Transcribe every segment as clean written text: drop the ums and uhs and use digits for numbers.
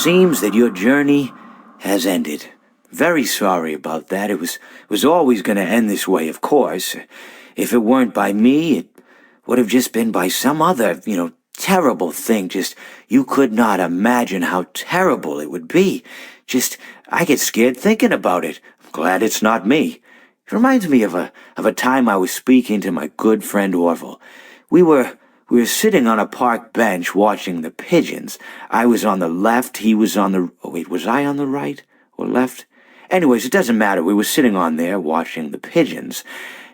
seems that your journey has ended. Very sorry about that. It was always going to end this way, of course. If it weren't by me, it would have just been by some other, terrible thing. Just, you could not imagine how terrible it would be. Just, I get scared thinking about it. I'm glad it's not me. It reminds me of a time I was speaking to my good friend Orville. We were sitting on a park bench watching the pigeons. I was on the left, he was on the... Oh, wait, was I on the right or left? Anyways, it doesn't matter. We were sitting on there watching the pigeons.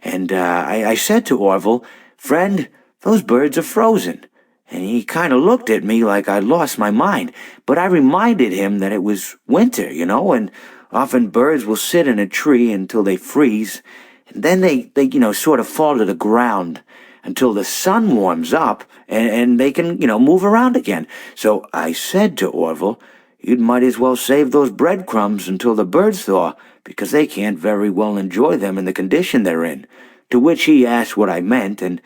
And I said to Orville, "Friend, those birds are frozen." And he kind of looked at me like I'd lost my mind. But I reminded him that it was winter, and often birds will sit in a tree until they freeze. And then they sort of fall to the ground until the sun warms up and they can, move around again. So I said to Orville, "You might as well save those breadcrumbs until the birds thaw, because they can't very well enjoy them in the condition they're in." To which he asked what I meant, and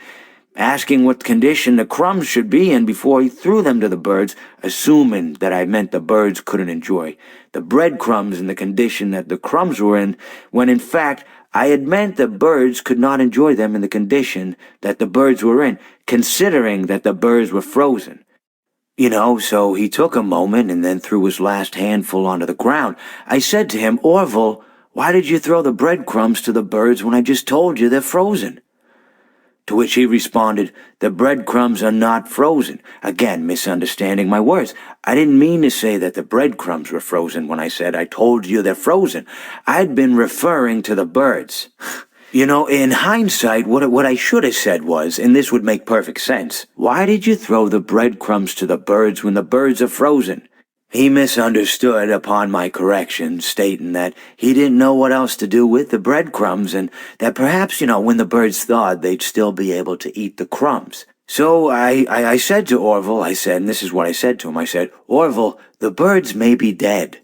asking what condition the crumbs should be in before he threw them to the birds, assuming that I meant the birds couldn't enjoy the breadcrumbs in the condition that the crumbs were in, when in fact I had meant the birds could not enjoy them in the condition that the birds were in, considering that the birds were frozen. So he took a moment and then threw his last handful onto the ground. I said to him, "Orville, why did you throw the breadcrumbs to the birds when I just told you they're frozen?" To which he responded, "The breadcrumbs are not frozen." Again, misunderstanding my words. I didn't mean to say that the breadcrumbs were frozen when I said I told you they're frozen. I'd been referring to the birds. In hindsight, what I should have said was, and this would make perfect sense, "Why did you throw the breadcrumbs to the birds when the birds are frozen?" He misunderstood upon my correction, stating that he didn't know what else to do with the breadcrumbs, and that perhaps, when the birds thawed, they'd still be able to eat the crumbs. So I said to Orville, and this is what I said to him, I said, "Orville, the birds may be dead,